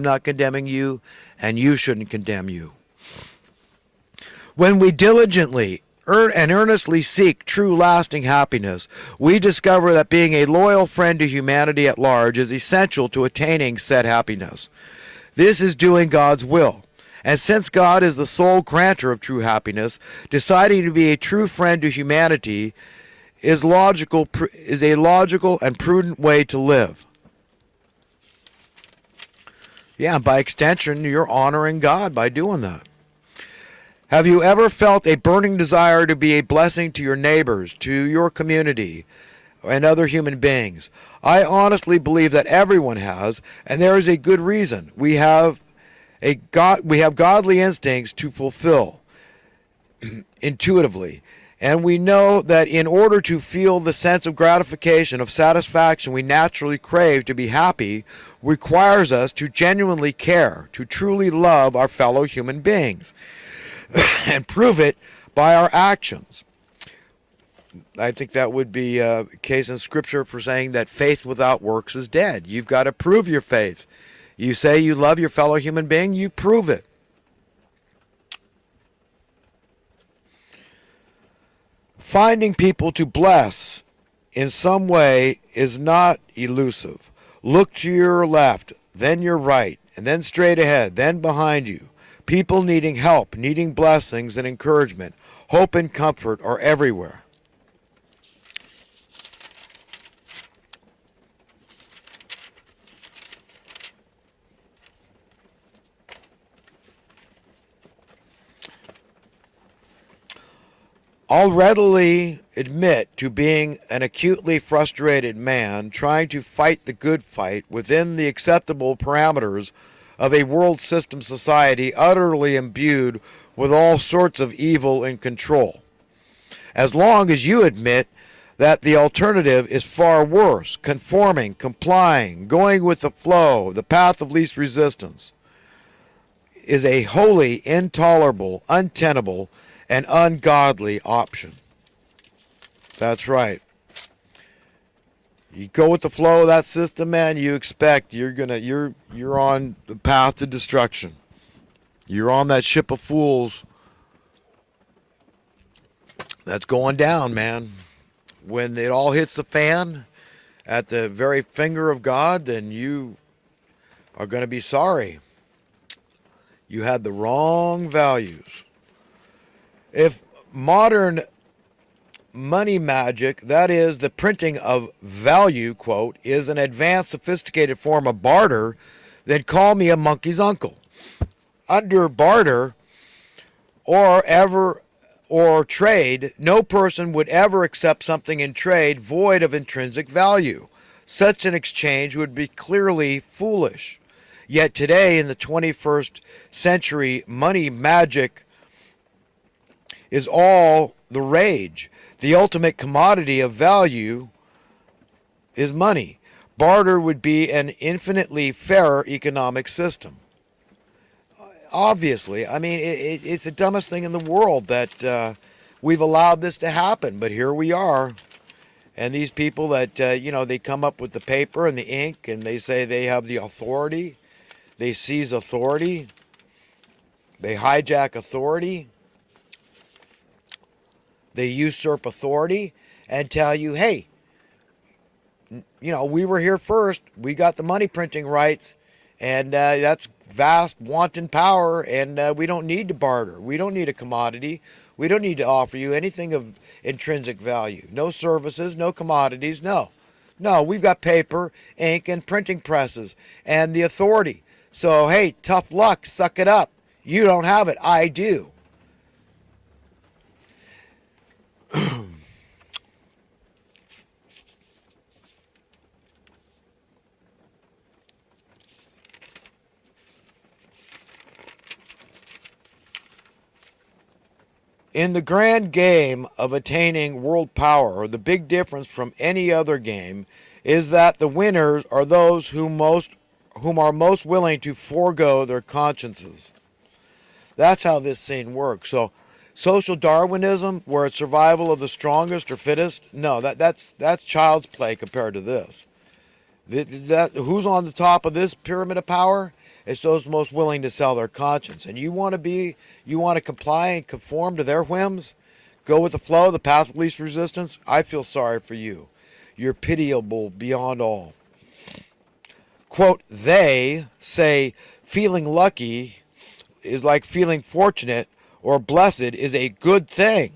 I'm not condemning you, and you shouldn't condemn you. When we diligently and earnestly seek true lasting happiness, we discover that being a loyal friend to humanity at large is essential to attaining said happiness. This is doing God's will. And since God is the sole grantor of true happiness, deciding to be a true friend to humanity is a logical and prudent way to live. Yeah, by extension, you're honoring God by doing that. Have you ever felt a burning desire to be a blessing to your neighbors, to your community, and other human beings? I honestly believe that everyone has, and there is a good reason. We have godly instincts to fulfill intuitively. And we know that in order to feel the sense of gratification, of satisfaction we naturally crave to be happy, requires us to genuinely care, to truly love our fellow human beings, and prove it by our actions. I think that would be a case in Scripture for saying that faith without works is dead. You've got to prove your faith. You say you love your fellow human being, you prove it. Finding people to bless in some way is not elusive. Look to your left, then your right, and then straight ahead, then behind you. People needing help, needing blessings and encouragement, hope and comfort are everywhere. I'll readily admit to being an acutely frustrated man trying to fight the good fight within the acceptable parameters of a world system society utterly imbued with all sorts of evil and control. As long as you admit that the alternative is far worse, conforming, complying, going with the flow, the path of least resistance, is a wholly intolerable, untenable, an ungodly option. That's right. You go with the flow of that system, man, you expect you're on the path to destruction. You're on that ship of fools that's going down, man. When it all hits the fan at the very finger of God, then you are going to be sorry. You had the wrong values. If modern money magic, that is the printing of value, quote, is an advanced sophisticated form of barter, then call me a monkey's uncle. Under barter or trade, no person would ever accept something in trade void of intrinsic value. Such an exchange would be clearly foolish. Yet today, in the 21st century, money magic is all the rage. The ultimate commodity of value is money. Barter would be an infinitely fairer economic system. Obviously, I mean, it's the dumbest thing in the world that we've allowed this to happen, but here we are. And these people that, they come up with the paper and the ink and they say they have the authority. They seize authority. They hijack authority. They usurp authority and tell you, hey, we were here first. We got the money printing rights, and that's vast wanton power, and we don't need to barter. We don't need a commodity. We don't need to offer you anything of intrinsic value. No services, no commodities, no. No, we've got paper, ink, and printing presses, and the authority. So, hey, tough luck, suck it up. You don't have it, I do. In the grand game of attaining world power, the big difference from any other game is that the winners are those whom are most willing to forego their consciences. That's how this scene works. So, social Darwinism, where it's survival of the strongest or fittest, no, that's child's play compared to this. Who's on the top of this pyramid of power? It's those most willing to sell their conscience. And you want to comply and conform to their whims? Go with the flow, the path of least resistance? I feel sorry for you. You're pitiable beyond all. Quote, they say feeling lucky is like feeling fortunate or blessed is a good thing.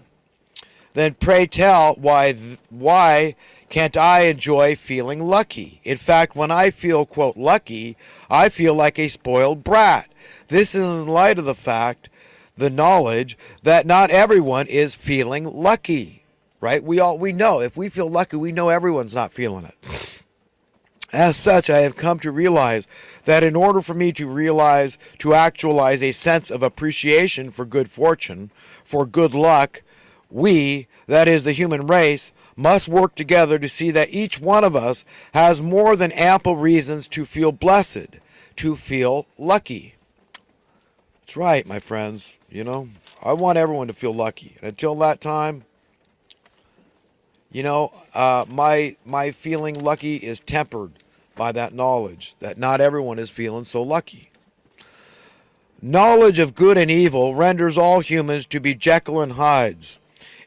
Then pray tell why can't I enjoy feeling lucky? In fact, when I feel, quote, lucky, I feel like a spoiled brat. This is in light of the fact, the knowledge, that not everyone is feeling lucky. Right? We know. If we feel lucky, we know everyone's not feeling it. As such, I have come to realize that in order for me to actualize a sense of appreciation for good fortune, for good luck, we, that is the human race, must work together to see that each one of us has more than ample reasons to feel blessed, to feel lucky. That's right, my friends. I want everyone to feel lucky. Until that time, my feeling lucky is tempered by that knowledge that not everyone is feeling so lucky. Knowledge of good and evil renders all humans to be Jekyll and Hydes.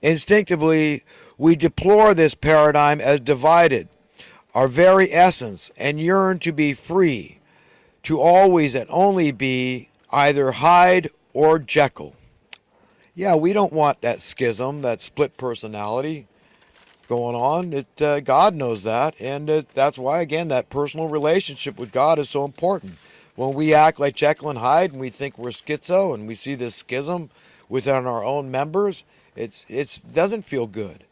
Instinctively, we deplore this paradigm as divided, our very essence, and yearn to be free, to always and only be either Hyde or Jekyll. Yeah, we don't want that schism, that split personality going on. God knows that, and that's why, again, that personal relationship with God is so important. When we act like Jekyll and Hyde and we think we're schizo and we see this schism within our own members, it doesn't feel good.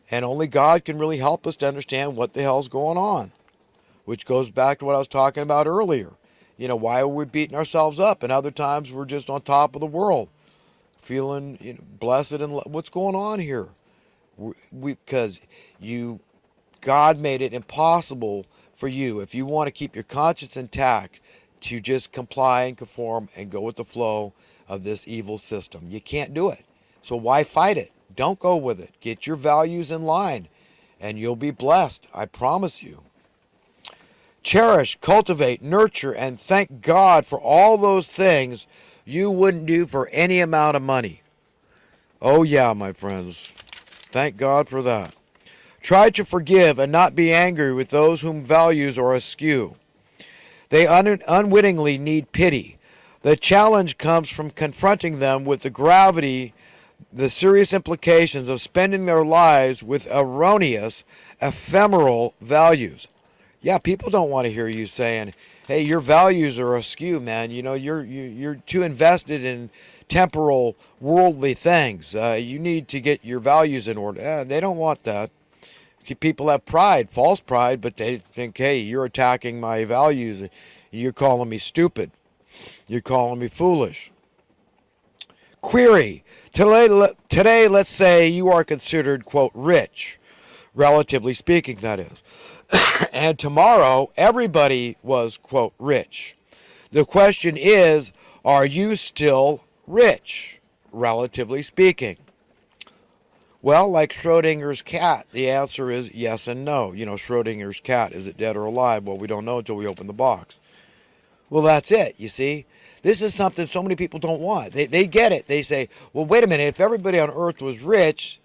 And only God can really help us to understand what the hell's going on, which goes back to what I was talking about earlier. Why are we beating ourselves up? And other times we're just on top of the world, feeling blessed and what's going on here? Because God made it impossible for you, if you want to keep your conscience intact, to just comply and conform and go with the flow of this evil system. You can't do it. So why fight it? Don't go with it. Get your values in line and you'll be blessed. I promise you. Cherish, cultivate, nurture, and thank God for all those things you wouldn't do for any amount of money. Oh yeah, my friends. Thank God for that. Try to forgive and not be angry with those whom values are askew. They unwittingly need pity. The challenge comes from confronting them with the gravity, the serious implications of spending their lives with erroneous, ephemeral values. Yeah, people don't want to hear you saying, "Hey, your values are askew, man. You're too invested in temporal, worldly things. You need to get your values in order." They don't want that. People have pride, false pride, but they think, "Hey, you're attacking my values. You're calling me stupid. You're calling me foolish." Query. Today, let's say you are considered, quote, rich, relatively speaking, that is. And tomorrow, everybody was, quote, rich. The question is, are you still rich, relatively speaking? Well, like Schrodinger's cat, the answer is yes and no. Schrodinger's cat, is it dead or alive? Well, we don't know until we open the box. Well, that's it, you see. This is something so many people don't want. They get it. They say, well, wait a minute, if everybody on earth was rich,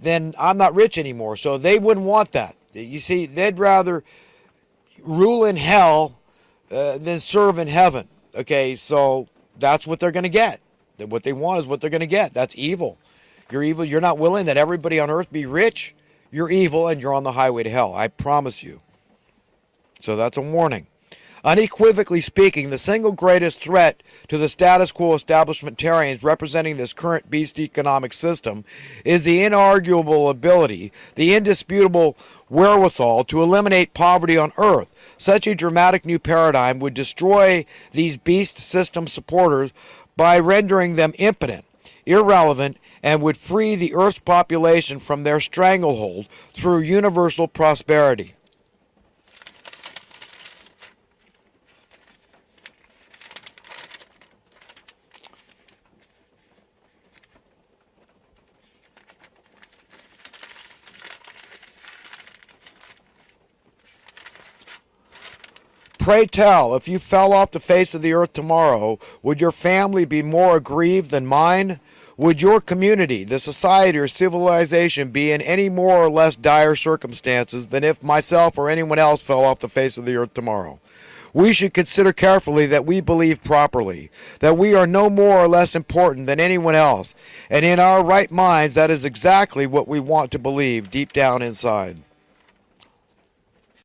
then I'm not rich anymore. So they wouldn't want that. You see, they'd rather rule in hell than serve in heaven. Okay, so that's what they're going to get. What they want is what they're going to get. That's evil. You're evil. You're not willing that everybody on earth be rich. You're evil and you're on the highway to hell. I promise you. So that's a warning. Unequivocally speaking, the single greatest threat to the status quo establishmentarians representing this current beast economic system is the inarguable ability, the indisputable wherewithal to eliminate poverty on earth. Such a dramatic new paradigm would destroy these beast system supporters by rendering them impotent, irrelevant, and would free the earth's population from their stranglehold through universal prosperity. pray tell, if you fell off the face of the earth tomorrow, would your family be more aggrieved than mine? Would your community, the society or civilization be in any more or less dire circumstances than if myself or anyone else fell off the face of the earth tomorrow? We should consider carefully that we believe properly, that we are no more or less important than anyone else, and in our right minds that is exactly what we want to believe deep down inside.